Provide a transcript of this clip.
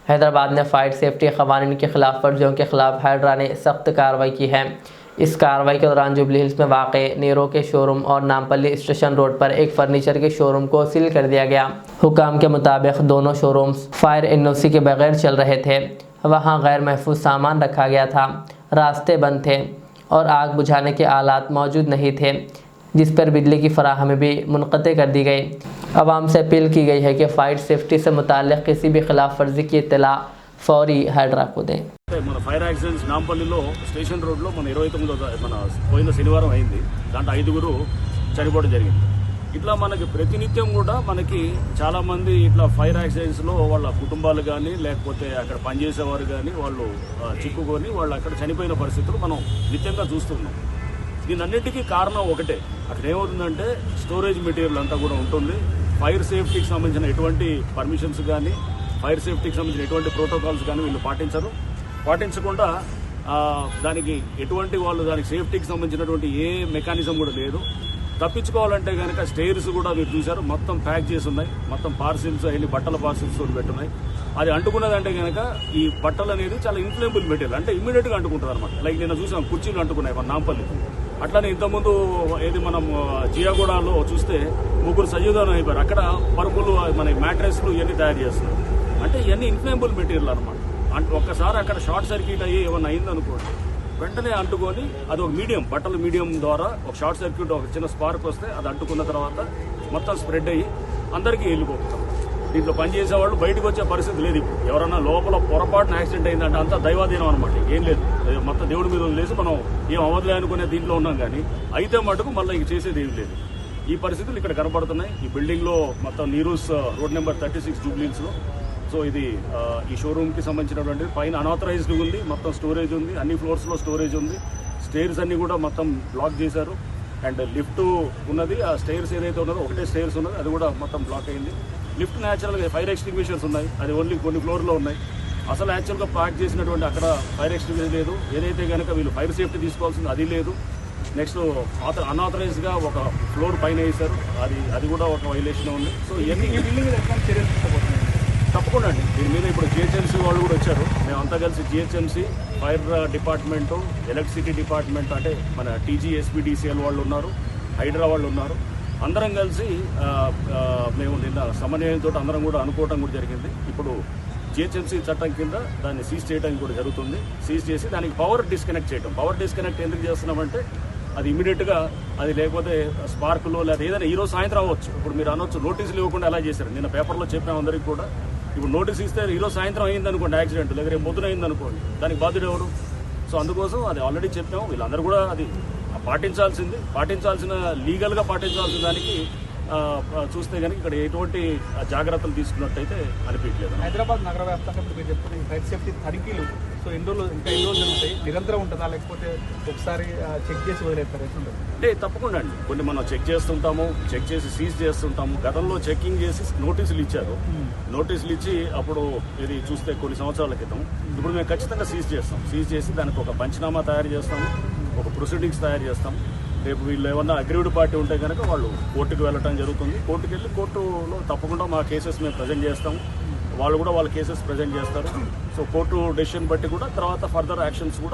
हैदराबाद ने fire safety कवानीन की खिलाफ वर्जियों के खिलाफ हाइड्रा ने सख्त कार्रवाई की है। इस कार्रवाई के दौरान जुबली हिल्स में वाक़ नीरो के शोरूम और नामपल्ली स्टेशन रोड पर एक फर्नीचर के शोरूम को सील कर दिया गया। हुकाम के मुताबिक दोनों शोरूम्स फायर एनओसी के बगैर चल रहे थे। वहां गैर महफूज सामान रखा गया था, रास्ते बंद थे और आग बुझाने के आलात मौजूद नहीं थे, जिस पर बिजली की फराहमी भी मुनक़ते कर दी गई। आवाम से अपील की गई है कि फायर सेफ्टी से मुताल्लिक़ किसी भी खिलाफ वर्जी की इत्तला फौरी हाइड्रा को दें। మన ఫైర్ యాక్సిడెంట్స్ నాంపల్లిలో స్టేషన్ రోడ్లో మన 29 మన పోయిన శనివారం అయింది. దాంట్లో 5గురు చనిపోవడం జరిగింది. ఇట్లా మనకి ప్రతినిత్యం కూడా మనకి చాలా మంది ఇట్లా ఫైర్ యాక్సిడెంట్స్లో వాళ్ళ కుటుంబాలు కానీ లేకపోతే అక్కడ పనిచేసేవారు కానీ వాళ్ళు చిక్కుకొని వాళ్ళు అక్కడ చనిపోయిన పరిస్థితులు మనం నిత్యంగా చూస్తున్నాం. దీనన్నిటికీ కారణం ఒకటే, అక్కడ ఏమవుతుందంటే స్టోరేజ్ మెటీరియల్ అంతా కూడా ఉంటుంది. ఫైర్ సేఫ్టీకి సంబంధించిన ఎటువంటి పర్మిషన్స్ కానీ ఫైర్ సేఫ్టీకి సంబంధించిన ఎటువంటి ప్రోటోకాల్స్ కానీ వీళ్ళు పాటించకుండా దానికి ఎటువంటి వాళ్ళు దానికి సేఫ్టీకి సంబంధించినటువంటి ఏ మెకానిజం కూడా లేదు. తప్పించుకోవాలంటే కనుక స్టేర్స్ కూడా మీరు చూశారు మొత్తం ప్యాక్ చేసి ఉన్నాయి, మొత్తం పార్సిల్స్ అన్ని బట్టల పార్సిల్స్ పెట్టున్నాయి. అది అంటుకున్నదంటే కనుక ఈ బట్టలు అనేది చాలా ఇన్ఫ్లేమబుల్ మెటీరియల్, అంటే ఇమ్మీడియట్గా అంటుకుంటుంది అనమాట. లైక్ నిన్న చూసాం కుర్చీలు అంటుకున్నాయి మన నాంపల్లి. అట్లానే ఇంతకుముందు ఏది మనం జియాగూడలో చూస్తే 3 సజీవదానం అయిపోయారు. అక్కడ పరుపులు మన మ్యాట్రెస్లు ఇవన్నీ తయారు చేస్తున్నారు. అంటే ఇవన్నీ ఇన్ఫ్లేమబుల్ మెటీరియల్ అనమాట. ఒక్కసారి అక్కడ షార్ట్ సర్క్యూట్ అయ్యి ఏమన్నా అయిందనుకోండి, వెంటనే అంటుకొని అది ఒక మీడియం బట్టల మీడియం ద్వారా ఒక షార్ట్ సర్క్యూట్ ఒక చిన్న స్పార్క్ వస్తే అది అంటుకున్న తర్వాత మొత్తం స్ప్రెడ్ అయ్యి అందరికీ వెళ్ళిపోతాం. దీంట్లో పనిచేసేవాళ్ళు బయటకు వచ్చే పరిస్థితి లేదు. ఇప్పుడు ఎవరన్నా లోపల పొరపాటున యాక్సిడెంట్ అయిందంటే అంతా దైవాధీనం అనమాట, ఏం లేదు, మొత్తం దేవుడి మీద వదిలేసి మనం ఏం అవ్వదులే అనుకునే దీంట్లో ఉన్నాం. కానీ అయితే మటుకు మళ్ళీ ఇంక చేసేది ఏం లేదు. ఈ పరిస్థితులు ఇక్కడ కనపడుతున్నాయి. ఈ బిల్డింగ్లో మొత్తం నీరూస్ రోడ్ నెంబర్ 36 జూబ్లీహిల్స్లో. సో ఇది ఈ షోరూమ్కి సంబంధించినటువంటి పైన అనాథరైజ్డ్ ఉంది, మొత్తం స్టోరేజ్ ఉంది, అన్ని ఫ్లోర్స్లో స్టోరేజ్ ఉంది. స్టేర్స్ అన్ని కూడా మొత్తం బ్లాక్ చేశారు. అండ్ లిఫ్ట్ ఉన్నది, ఆ స్టేర్స్ ఏదైతే ఉన్నదో ఒకటే స్టేర్స్ ఉన్నది, అది కూడా మొత్తం బ్లాక్ అయింది. లిఫ్ట్ న్యాచురల్గా ఫైర్ ఎక్స్టింగ్విషర్స్ ఉన్నాయి, అది ఓన్లీ కొన్ని ఫ్లోర్లో ఉన్నాయి. అసలు యాక్చువల్గా ప్యాక్ చేసినటువంటి అక్కడ ఫైర్ ఎక్స్టింగ్విషర్ లేదు. ఏదైతే కనుక వీళ్ళు ఫైర్ సేఫ్టీ తీసుకోవాల్సింది అది లేదు. నెక్స్ట్ అన్ఆథరైజ్డ్గా ఒక ఫ్లోర్ పైన వేశారు, అది కూడా ఒక వైలేషన్ ఉంది. సో ఇవన్నీ ఈ బిల్డింగ్ చర్యలు తీసుకోబోతున్నాయి తప్పకుండా అండి. దీని మీద ఇప్పుడు జిహెచ్ఎంసీ వాళ్ళు కూడా వచ్చారు. మేమంతా కలిసి GHMC, fire department, electricity department, అంటే మన టీజీ ఎస్పీడీసీఎల్ వాళ్ళు ఉన్నారు, హైడ్రా వాళ్ళు ఉన్నారు. అందరం కలిసి మేము నిన్న సమన్వయంతో అందరం కూడా అనుకోవడం కూడా జరిగింది. ఇప్పుడు జిహెచ్ఎంసీ చట్టం కింద దాన్ని సీజ్ చేయడానికి కూడా జరుగుతుంది. సీజ్ చేసి దానికి పవర్ డిస్కనెక్ట్ చేయడం. పవర్ డిస్కనెక్ట్ ఎందుకు చేస్తున్నామంటే అది ఇమీడియట్గా అది లేకపోతే స్పార్క్లో లేదా ఏదైనా ఈరోజు సాయంత్రం అవ్వచ్చు. ఇప్పుడు మీరు అనొచ్చు నోటీసులు ఇవ్వకుండా ఎలా చేశారు, నిన్న పేపర్లో చెప్పాము అందరికీ కూడా. ఇప్పుడు నోటీస్ ఇస్తే ఈరోజు సాయంత్రం అయిందనుకోండి యాక్సిడెంట్, లేదా రేపు పొద్దున అయిందనుకోండి, దానికి బాధ్యుడు ఎవరు? సో అందుకోసం అది ఆల్రెడీ చెప్పాము. వీళ్ళందరూ కూడా అది పాటించాల్సిన లీగల్గా పాటించాల్సిన దానికి చూస్తే కనుక ఇక్కడ ఎటువంటి జాగ్రత్తలు తీసుకున్నట్టయితే అనిపించలేదు. హైదరాబాద్ నగర వ్యాప్తంగా మీరు చెప్తున్న ఫైర్ సేఫ్టీ తనిఖీలు సో ఎన్ని రోజులు జరుగుతాయి, నిరంతరం ఉంటుందా లేకపోతే ఒకసారి చెక్ చేసి వదిలేస్తారు? అంటే తప్పకుండా అండి, కొన్ని మనం చెక్ చేస్తుంటాము, చెక్ చేసి సీజ్ చేస్తుంటాము. గతంలో చెక్కింగ్ చేసి నోటీసులు ఇచ్చారు. నోటీసులు ఇచ్చి అప్పుడు ఇది చూస్తే కొన్ని సంవత్సరాల క్రితం. ఇప్పుడు మేము ఖచ్చితంగా సీజ్ చేస్తాం. సీజ్ చేసి దానికి ఒక పంచనామా తయారు చేస్తాము, ఒక ప్రొసీడింగ్స్ తయారు చేస్తాము. రేపు వీళ్ళు ఏమన్నా అగ్రీవ్డ్ పార్టీ ఉంటే కనుక వాళ్ళు కోర్టుకు వెళ్ళటం జరుగుతుంది. కోర్టుకు వెళ్ళి కోర్టులో తప్పకుండా మా కేసెస్ మేము ప్రజెంట్ చేస్తాము, వాళ్ళు కూడా వాళ్ళ కేసెస్ ప్రజెంట్ చేస్తారు. సో కోర్టు డెసిషన్ బట్టి కూడా తర్వాత ఫర్దర్ యాక్షన్స్ కూడా